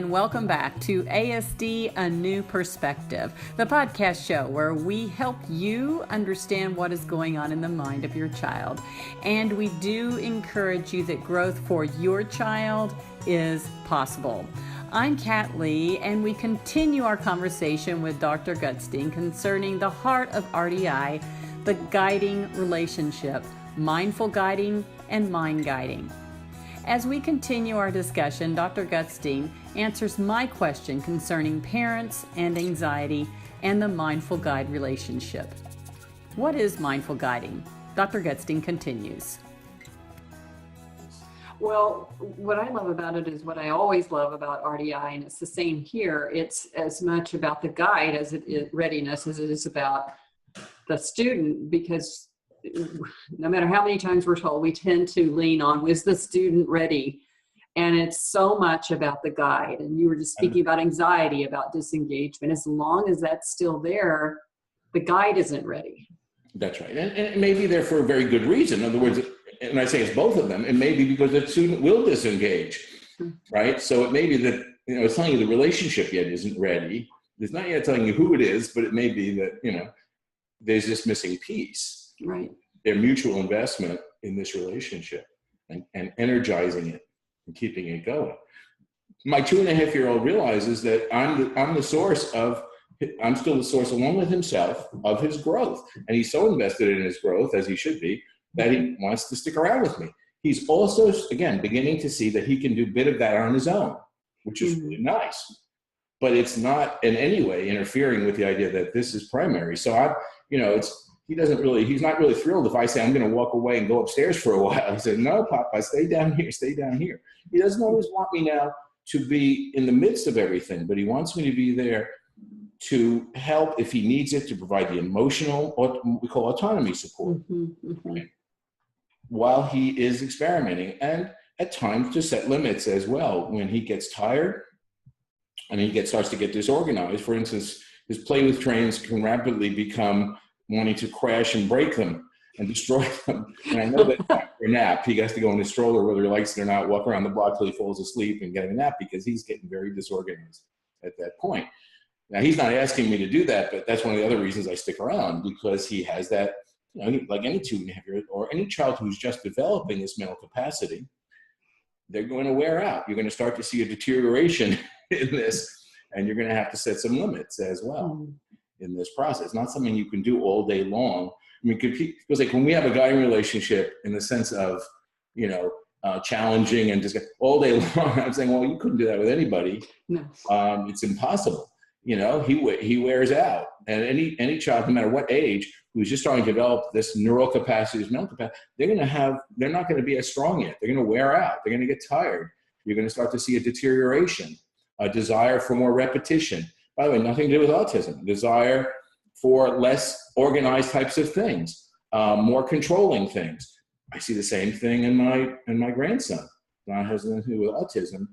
and welcome back to ASD A New Perspective, the podcast show where we help you understand what is going on in the mind of your child. And we do encourage you that growth for your child is possible. I'm Kat Lee, and we continue our conversation with Dr. Gutstein concerning the heart of RDI, the guiding relationship, mindful guiding and mind guiding. As we continue our discussion, Dr. Gutstein answers my question concerning parents and anxiety and the mindful guide relationship. What is mindful guiding? Dr. Gutstein continues. Well, what I love about it is what I always love about RDI, and it's the same here. It's as much about the guide as it is readiness as it is about the student, because no matter how many times we're told, we tend to lean on, was the student ready? And it's so much about the guide. And you were just speaking about anxiety, about disengagement. As long as that's still there, the guide isn't ready. That's right. And it may be there for a very good reason. In other words, and I say it's both of them, it may be because the student will disengage, right? So it may be that, it's telling you the relationship yet isn't ready. It's not yet telling you who it is, but it may be that, there's this missing piece. Right. Their mutual investment in this relationship and energizing it and keeping it going. My 2.5-year-old realizes that I'm still the source, along with himself, of his growth. And he's so invested in his growth, as he should be, that he wants to stick around with me. He's also, again, beginning to see that he can do a bit of that on his own, which is really nice. But it's not in any way interfering with the idea that this is primary. So he's not really thrilled if I say I'm going to walk away and go upstairs for a while. He said, no, Papa, stay down here, stay down here. He doesn't always want me now to be in the midst of everything, but he wants me to be there to help if he needs it, to provide the emotional, what we call autonomy support, right? While he is experimenting, and at times to set limits as well. When he gets tired and he starts to get disorganized, for instance, his play with trains can rapidly become wanting to crash and break them and destroy them. And I know that after a nap, he has to go in his stroller, whether he likes it or not, walk around the block till he falls asleep and get a nap, because he's getting very disorganized at that point. Now, he's not asking me to do that, but that's one of the other reasons I stick around, because he has that, like any 2.5-year-old or any child who's just developing this mental capacity, they're going to wear out. You're going to start to see a deterioration in this, and you're going to have to set some limits as well in this process. Not something you can do all day long. I mean, because like when we have a guiding relationship in the sense of, challenging and just all day long, I'm saying, well, you couldn't do that with anybody. No. It's impossible. He wears out. And any child, no matter what age, who's just starting to develop this neural capacity, this mental capacity, they're not going to be as strong yet. They're going to wear out. They're going to get tired. You're going to start to see a deterioration, a desire for more repetition. By the way, nothing to do with autism. Desire for less organized types of things, more controlling things. I see the same thing in my grandson. Now, it has nothing to do with autism.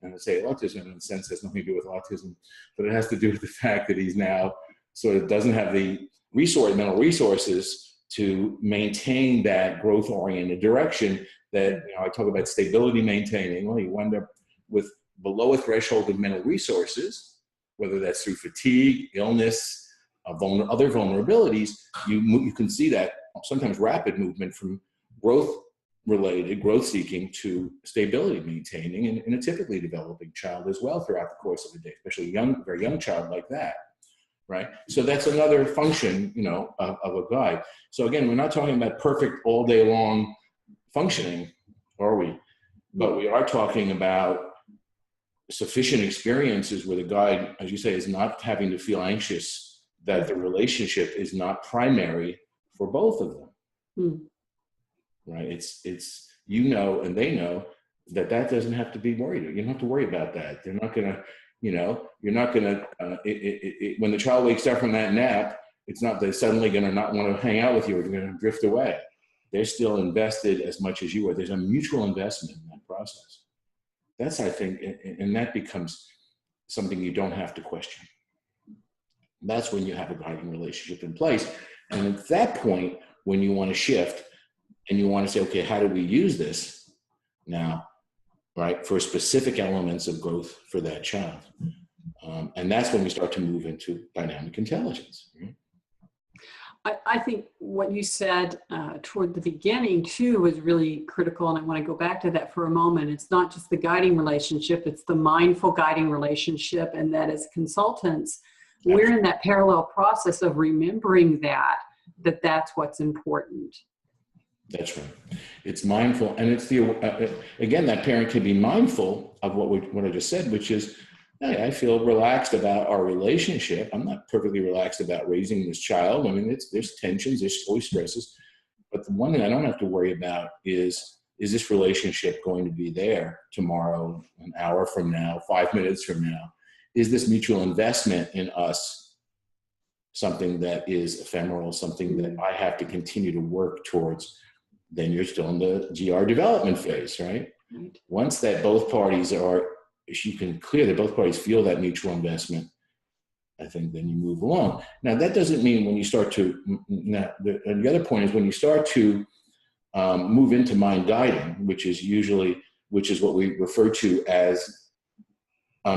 And I say autism in a sense has nothing to do with autism, but it has to do with the fact that he's now sort of doesn't have the mental resources to maintain that growth-oriented direction that, I talk about stability maintaining. Well, you wind up with below a threshold of mental resources, whether that's through fatigue, illness, other vulnerabilities. You can see that sometimes rapid movement from growth seeking to stability maintaining in a typically developing child as well throughout the course of the day, especially very young child like that, right? So that's another function, of a guide. So again, we're not talking about perfect all day long functioning, are we? But we are talking about sufficient experiences where the guide, as you say, is not having to feel anxious that the relationship is not primary for both of them. Right? It's and they know that doesn't have to be worried. You don't have to worry about that. They're not going to, you're not going to, when the child wakes up from that nap, it's not they're suddenly going to not want to hang out with you or they're going to drift away. They're still invested as much as you are. There's a mutual investment in that process. That's, I think, and that becomes something you don't have to question. That's when you have a guiding relationship in place. And at that point, when you want to shift and you want to say, okay, how do we use this now? right, for specific elements of growth for that child. And that's when we start to move into dynamic intelligence. Right? I think what you said toward the beginning too was really critical, and I want to go back to that for a moment. It's not just the guiding relationship, it's the mindful guiding relationship, and that as consultants, we're in that parallel process of remembering that's what's important. That's right. It's mindful, and it's again, that parent can be mindful of what I just said, which is, hey, I feel relaxed about our relationship. I'm not perfectly relaxed about raising this child. I mean, there's tensions, there's always stresses, but the one thing I don't have to worry about is this relationship going to be there tomorrow, an hour from now, 5 minutes from now? Is this mutual investment in us something that is ephemeral, something that I have to continue to work towards? Then you're still in the GR development phase, right? Once that both parties you can clear that both parties feel that mutual investment, I think then you move along. Now, that doesn't mean when you start to, and the other point is when you start to move into mind guiding, which is what we refer to as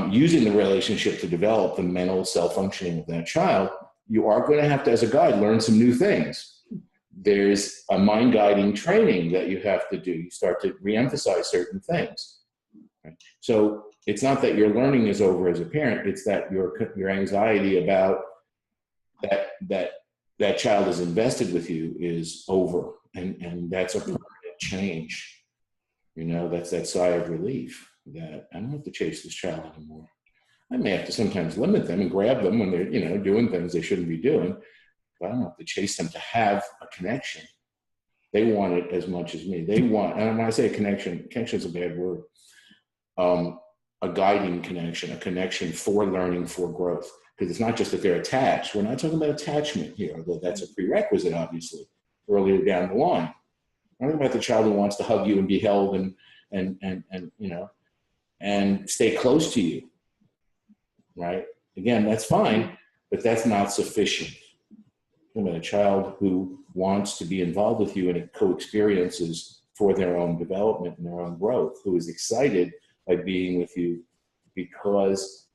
using the relationship to develop the mental self-functioning of that child, you are going to have to, as a guide, learn some new things. There's a mind guiding training that you have to do. You start to reemphasize certain things. Right? So it's not that your learning is over as a parent, it's that your anxiety about that child is invested with you is over. And that's a permanent change. That's that sigh of relief that I don't have to chase this child anymore. I may have to sometimes limit them and grab them when they're, doing things they shouldn't be doing, but I don't have to chase them to have a connection. They want it as much as me. They want, and when I say connection is a bad word. A guiding connection, a connection for learning, for growth. Because it's not just that they're attached. We're not talking about attachment here, although that's a prerequisite, obviously, earlier down the line. We're talking about the child who wants to hug you and be held and stay close to you, right? Again, that's fine, but that's not sufficient. We're talking about a child who wants to be involved with you and co-experiences for their own development and their own growth, who is excited by being with you because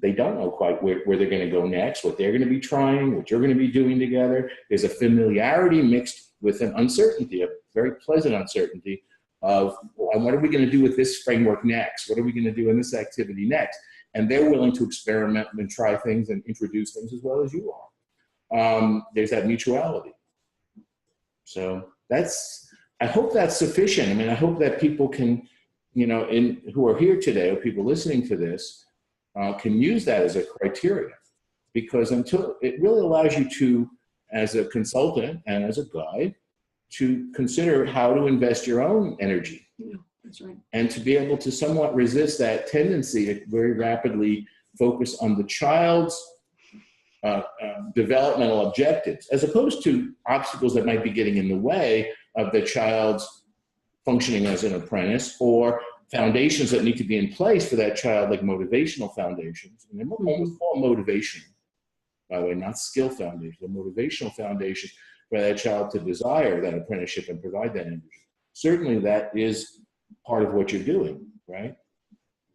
they don't know quite where they're going to go next, what they're going to be trying, what you're going to be doing together. There's a familiarity mixed with an uncertainty, a very pleasant uncertainty of, well, what are we going to do with this framework next? What are we going to do in this activity next? And they're willing to experiment and try things and introduce things as well as you are. There's that mutuality. So I hope that's sufficient. I mean, I hope that people can, who are here today, or people listening to this, can use that as a criteria, because until it really allows you to, as a consultant and as a guide, to consider how to invest your own energy. Yeah, that's right. And to be able to somewhat resist that tendency to very rapidly focus on the child's developmental objectives, as opposed to obstacles that might be getting in the way of the child's functioning as an apprentice, or foundations that need to be in place for that child, like motivational foundations. And they're almost all motivational, by the way, not skill foundations, they're motivational foundations for that child to desire that apprenticeship and provide that energy. Certainly that is part of what you're doing, right?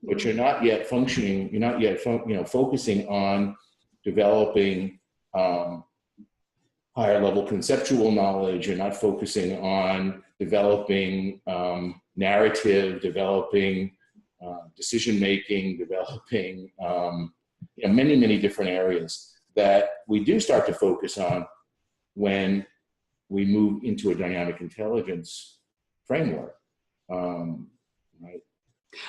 But you're not yet functioning, you're not yet focusing on developing higher level conceptual knowledge. You're not focusing on developing narrative, developing decision-making, developing many, many different areas that we do start to focus on when we move into a dynamic intelligence framework, right?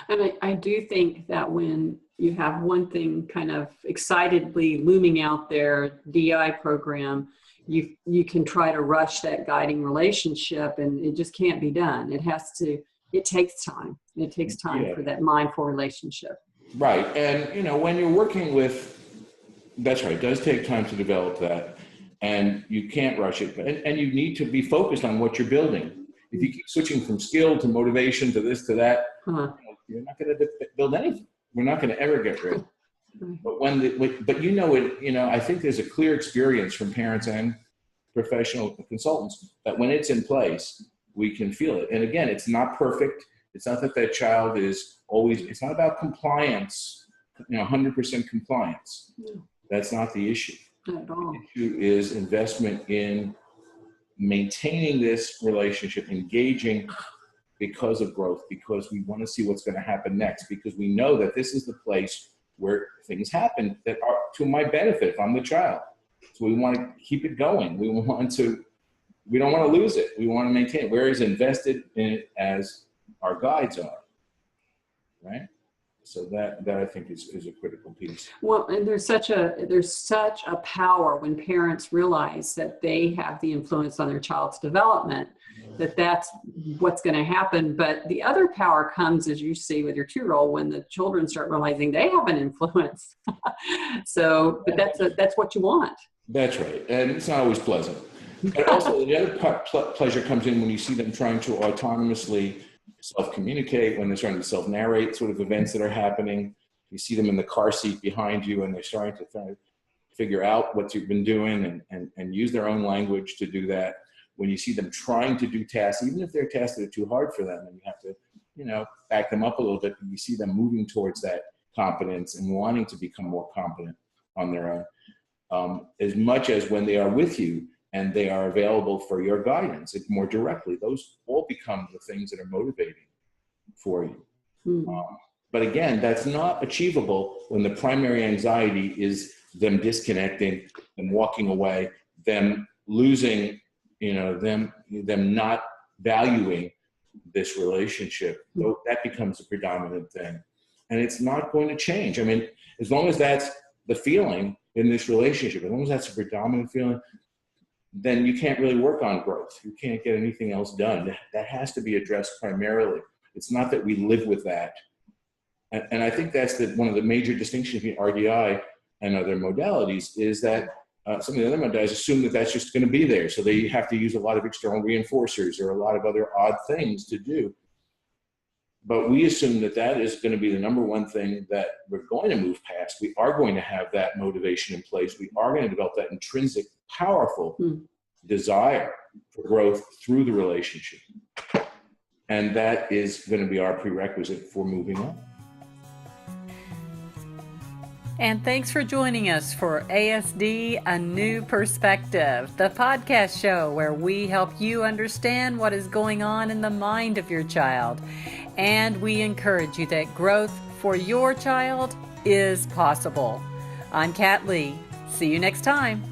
And I do think that when you have one thing kind of excitedly looming out there, DI program, you can try to rush that guiding relationship, and it just can't be done. It takes time. It takes time for that mindful relationship. Right. And, when you're working with, that's right, it does take time to develop that, and you can't rush it. And you need to be focused on what you're building. If you keep switching from skill to motivation to this to that, you're not going to build anything. We're not going to ever get ready. But I think there's a clear experience from parents and professional consultants that when it's in place, we can feel it. And again, it's not perfect. It's not that that child is always, it's not about compliance, 100% compliance. No. That's not the issue. Not at all. The issue is investment in maintaining this relationship, engaging because of growth, because we want to see what's going to happen next, because we know that this is the place where things happen that are to my benefit if I'm the child. So we want to keep it going. We don't want to lose it. We want to maintain it. We're as invested in it as our guides are, right? So that I think is a critical piece. Well, and there's such a power when parents realize that they have the influence on their child's development, that's what's going to happen. But the other power comes, as you see with your 2-year-old, when the children start realizing they have an influence. So, but that's what you want. That's right, and it's not always pleasant. But also the other pleasure comes in when you see them trying to autonomously self-communicate, when they're starting to self-narrate sort of events that are happening. You see them in the car seat behind you, and they're starting to kind of figure out what you've been doing and use their own language to do that. When you see them trying to do tasks, even if they're tasks that are too hard for them, and you have to, back them up a little bit, but you see them moving towards that competence and wanting to become more competent on their own, as much as when they are with you and they are available for your guidance more directly. Those all become the things that are motivating for you. Mm-hmm. But again, that's not achievable when the primary anxiety is them disconnecting, them walking away, them losing, them not valuing this relationship. So that becomes a predominant thing. And it's not going to change. I mean, as long as that's the feeling in this relationship, as long as that's a predominant feeling, then you can't really work on growth. You can't get anything else done. That has to be addressed primarily. It's not that we live with that. And I think that's one of the major distinctions between RDI and other modalities is that some of the other modalities assume that that's just going to be there. So they have to use a lot of external reinforcers or a lot of other odd things to do. But we assume that that is going to be the number one thing that we're going to move past. We are going to have that motivation in place. We are going to develop that intrinsic, powerful desire for growth through the relationship. And that is going to be our prerequisite for moving on. And thanks for joining us for ASD, A New Perspective, the podcast show where we help you understand what is going on in the mind of your child. And we encourage you that growth for your child is possible. I'm Kat Lee. See you next time.